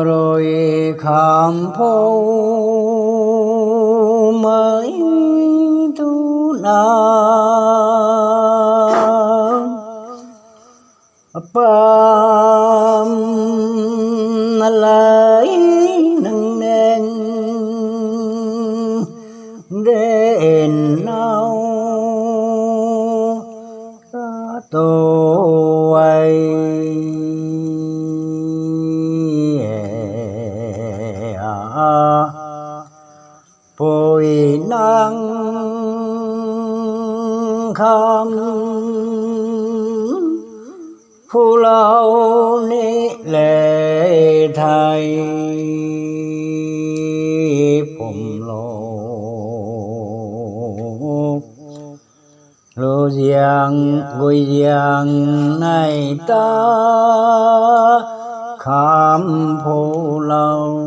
rồi khám phô mới tu nam bám lấy nâng neng đến nào tô ai bồi năng kham phu lao ni lệ thầy phụng lô giang vui giang này ta khám phu lao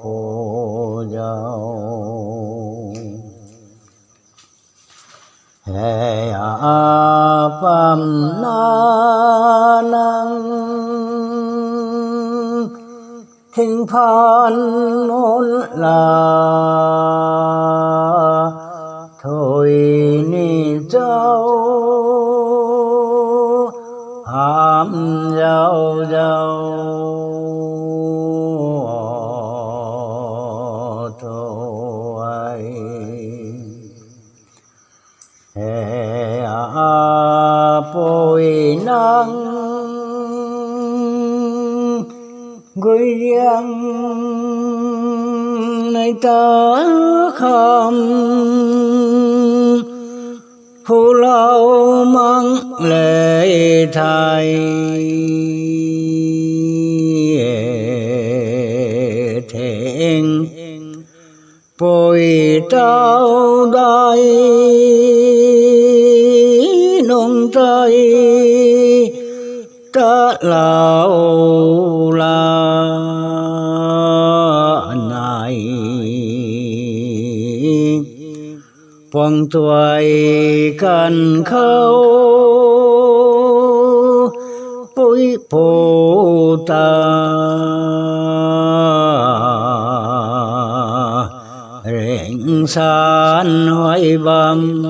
phu giáo hệ phàm na năng thinh phan môn là thôi ni châu hàm giàu giàu thôi hệ bồi năng gửi riêng này ta không phu lao mang lệ thầy thiện bồi trao đai nông tây ta lão là này quang tuổi cần khâu bối phù ta rèn san hoài bầm